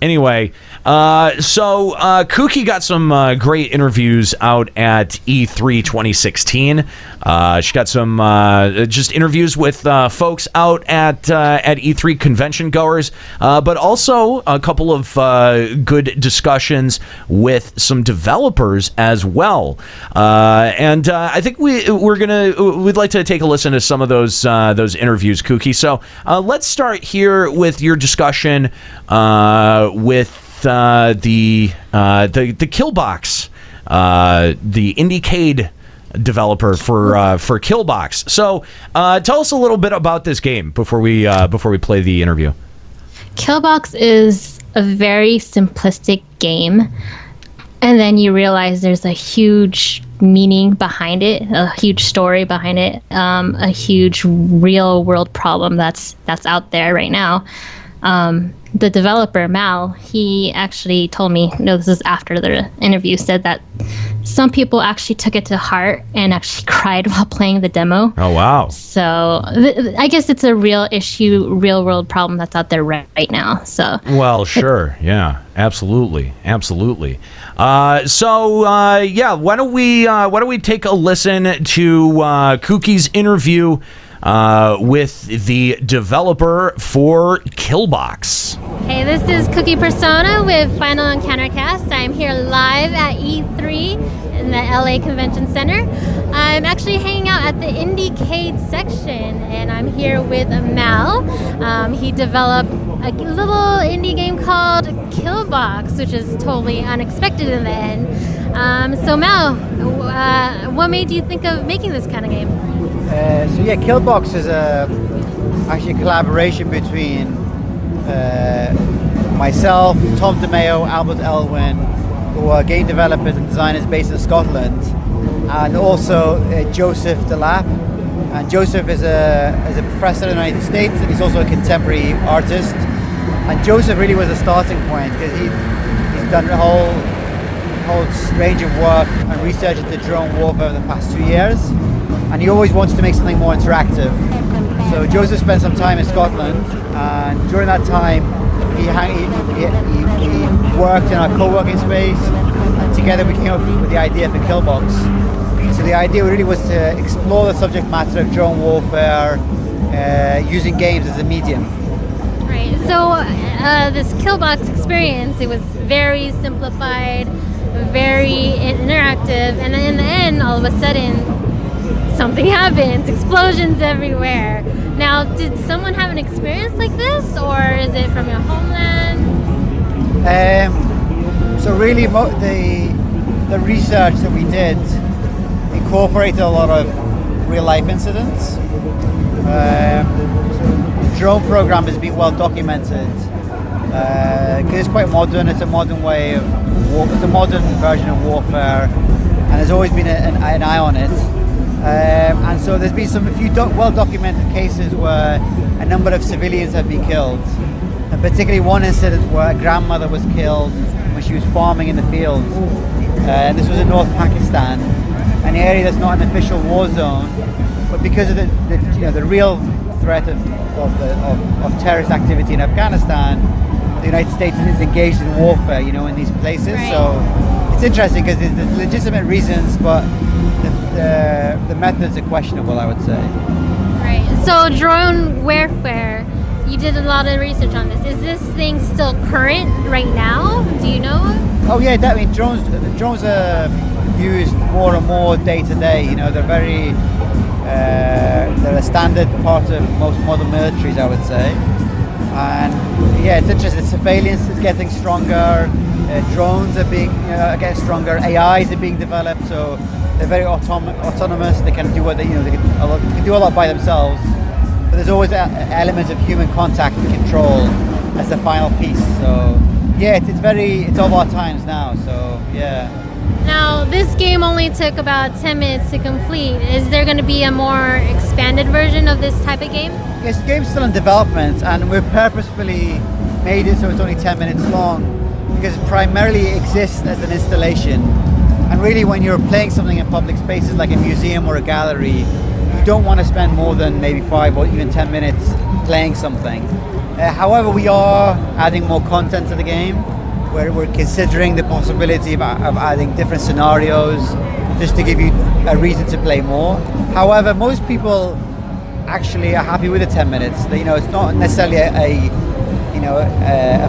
Anyway, so Kooky got some great interviews out at E3 2016. She got some just interviews with folks out at E3 convention goers, but also a couple of good discussions with some developers as well. And I think we'd like to take a listen to some of those interviews, Kooky. So let's start here with your discussion with the Killbox, the Indiecade developer for Killbox. So tell us a little bit about this game before we play the interview. Killbox is a very simplistic game, and then you realize there's a huge meaning behind it, a huge story behind it, a huge real world problem that's out there right now. The developer, Mal, he actually told me, this is after the interview, said that some people actually took it to heart and actually cried while playing the demo. Oh, wow. So I guess it's a real issue, real world problem that's out there right now. So. Well, sure. Yeah, absolutely. Absolutely. Why don't we take a listen to Kooky's interview with the developer for Killbox. Hey, this is Kooky Persona with Final Encounter Cast. I'm here live at E3 in the LA Convention Center. I'm actually hanging out at the Indiecade section, and I'm here with Mal. He developed a little indie game called Killbox, which is totally unexpected in the end. So Mal, what made you think of making this kind of game? Killbox is actually a collaboration between myself, Tom DeMeo, Albert Elwin, who are game developers and designers based in Scotland, and also Joseph Delap. And Joseph is a professor in the United States, and he's also a contemporary artist. And Joseph really was a starting point because he's done a whole range of work and research into drone warfare over the past 2 years. And he always wanted to make something more interactive. So Joseph spent some time in Scotland, and during that time he worked in our co-working space, and together we came up with the idea for Killbox. So the idea really was to explore the subject matter of drone warfare using games as a medium. Right, so this Killbox experience, it was very simplified, very interactive, and then in the end, all of a sudden, something happens, explosions everywhere. Now, did someone have an experience like this, or is it from your homeland? So really, the research that we did incorporated a lot of real-life incidents. The drone program has been well documented because it's quite modern. It's a modern way of it's a modern version of warfare, and there's always been an eye on it. And so there's been a few well-documented cases where a number of civilians have been killed, and particularly one incident where a grandmother was killed when she was farming in the field. And this was in North Pakistan, an area that's not an official war zone, but because of the real threat of terrorist activity in Afghanistan, the United States is engaged in warfare, in these places. Right. So it's interesting because there's legitimate reasons, but the methods are questionable, I would say. Right. So drone warfare, you did a lot of research on this. Is this thing still current right now? Do you know? Oh yeah, drones are used more and more day to day. They're very they're a standard part of most modern militaries, I would say. And yeah, it's interesting. Surveillance is getting stronger. Drones are getting stronger. AIs are being developed, so they're very autonomous. They can do they can do a lot by themselves. But there's always an element of human contact and control as the final piece. So yeah, it's of our times now. So yeah. Now, this game only took about 10 minutes to complete. Is there going to be a more expanded version of this type of game? Yes, the game's still in development, and we've purposefully made it so it's only 10 minutes long, because it primarily exists as an installation. And really, when you're playing something in public spaces like a museum or a gallery, you don't want to spend more than maybe 5 or even 10 minutes playing something. However, we are adding more content to the game. We're considering the possibility of adding different scenarios just to give you a reason to play more. However, most people actually are happy with the 10 minutes. You know, it's not necessarily a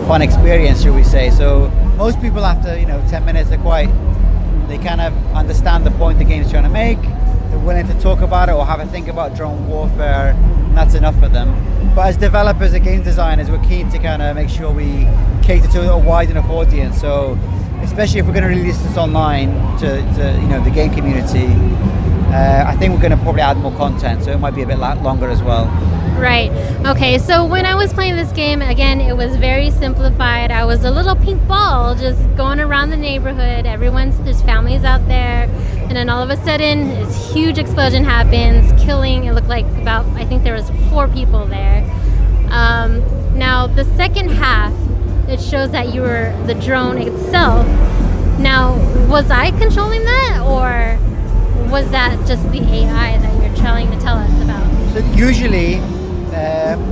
fun experience, should we say. So most people after 10 minutes they kind of understand the point the game's trying to make. They're willing to talk about it or have a think about drone warfare, and that's enough for them. But as developers and game designers, we're keen to kind of make sure we cater to a wide enough audience. So especially if we're going to release this online to the game community, I think we're going to probably add more content, so it might be a bit longer as well. Right. Okay, so when I was playing this game, again, it was very simplified. I was a little pink ball just going around the neighborhood. There's families out there. And then all of a sudden, this huge explosion happens, killing, it looked like I think there was 4 people there. Now, the second half, it shows that you were the drone itself. Now, was I controlling that, or was that just the AI that you're trying to tell us about? So usually,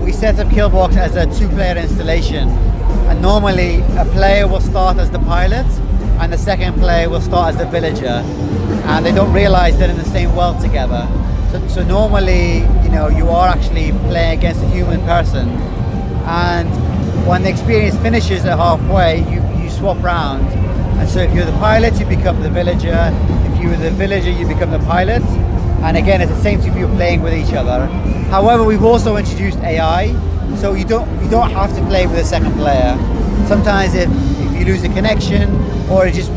we set up Killbox as a 2-player installation, and normally a player will start as the pilot and the second player will start as the villager, and they don't realize they're in the same world together. So normally, you are actually playing against a human person, and when the experience finishes at halfway, you swap round. And so if you're the pilot, you become the villager. If you're the villager, you become the pilot. And again, it's the same two people playing with each other. However, we've also introduced AI, so you don't have to play with a second player. Sometimes if you lose a connection, or it's just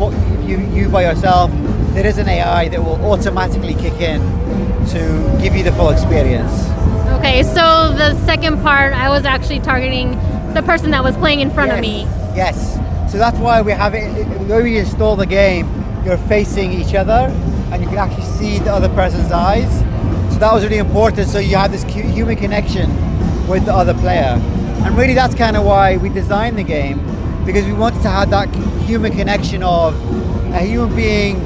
you by yourself, there is an AI that will automatically kick in to give you the full experience. Okay, so the second part, I was actually targeting the person that was playing in front of me. Yes. So that's why we have it. When we install the game, you're facing each other, and you can actually see the other person's eyes. So that was really important. So you have this human connection with the other player, and really that's kind of why we designed the game, because we wanted to have that human connection of a human being,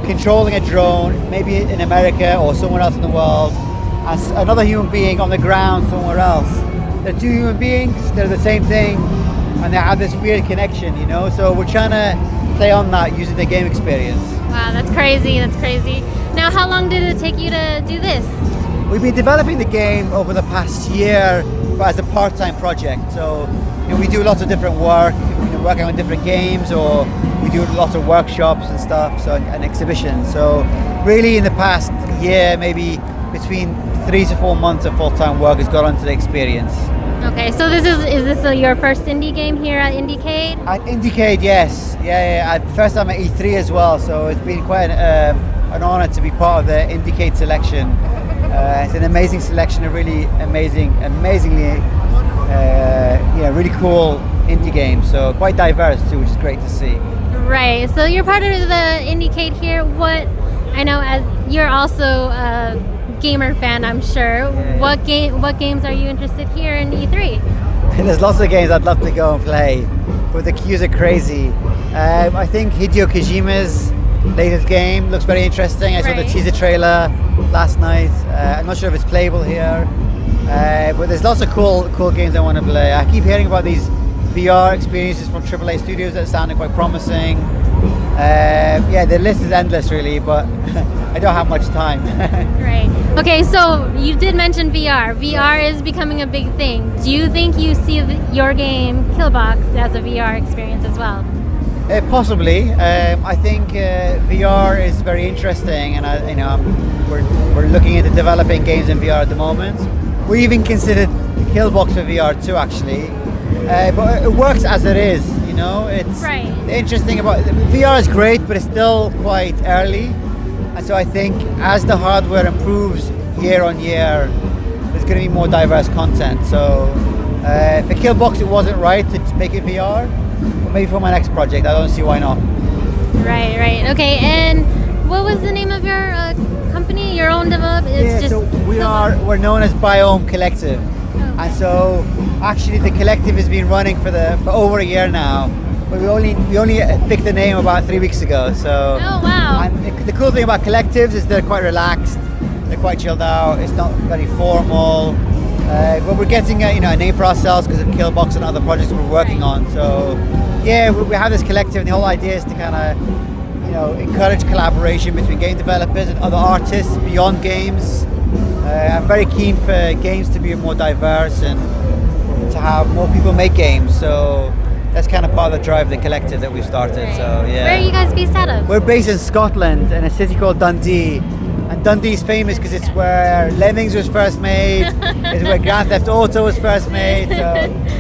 controlling a drone, maybe in America or somewhere else in the world, and another human being on the ground somewhere else. They're 2 human beings. They're the same thing, and they have this weird connection. So we're trying to play on that using the game experience. Wow, that's crazy. Now, how long did it take you to do this? We've been developing the game over the past year, but as a part-time project. So we do lots of different work, working on different games, or we do lots of workshops and stuff, and exhibitions. So really in the past year, maybe between 3 to 4 months of full-time work has gone onto the experience. Okay, so is this your first indie game here at IndieCade? At IndieCade, yes. Yeah. First time at E3 as well, so it's been quite an honor to be part of the IndieCade selection. It's an amazing selection of really amazingly really cool indie games, so quite diverse too, which is great to see. Right, so you're part of the IndieCade here. I know as you're also a gamer fan, I'm sure. Yeah. What games are you interested here in E3? There's lots of games I'd love to go and play, but the queues are crazy. I think Hideo Kojima's latest game looks very interesting. I saw the teaser trailer last night. I'm not sure if it's playable here, but there's lots of cool games I want to play. I keep hearing about these VR experiences from AAA studios that sounded quite promising. The list is endless really, but I don't have much time. Right. Okay, so you did mention VR. VR is becoming a big thing. Do you think you see your game, Killbox, as a VR experience as well? Possibly. I think VR is very interesting, and we're looking into developing games in VR at the moment. We even considered Killbox for VR too, actually. But it works as it is, It's right. Interesting about VR is great, but it's still quite early, and so I think as the hardware improves year on year, there's going to be more diverse content. So for Killbox, it wasn't right to make it VR, but maybe for my next project, I don't see why not. Right. Okay, and what was the name of your company? Your own development? So we're known as Biome Collective. Okay. And so actually the collective has been running for over a year now, but we only picked the name about 3 weeks ago. So oh wow. And the cool thing about collectives is they're quite relaxed, they're quite chilled out, it's not very formal, But we're getting a name for ourselves because of Killbox and other projects we're working on. So yeah, we have this collective, and the whole idea is to kind of encourage collaboration between game developers and other artists beyond games. I'm very keen for games to be more diverse and to have more people make games. So that's kind of part of the drive of the collective that we've started. Right. So yeah. Where are you guys based out of? We're based in Scotland in a city called Dundee. And Dundee's famous because it's where Lemmings was first made, it's where Grand Theft Auto was first made, so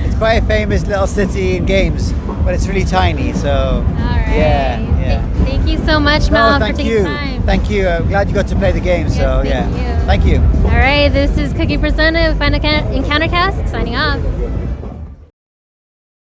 it's quite a famous little city in games, but it's really tiny, so All right. yeah. Thank you so much, Malath, for taking time. Thank you. I'm glad you got to play the game, so Yes, yeah. thank you. Thank you. All right, this is Kooky Persona of Final Encounter Cast, signing off.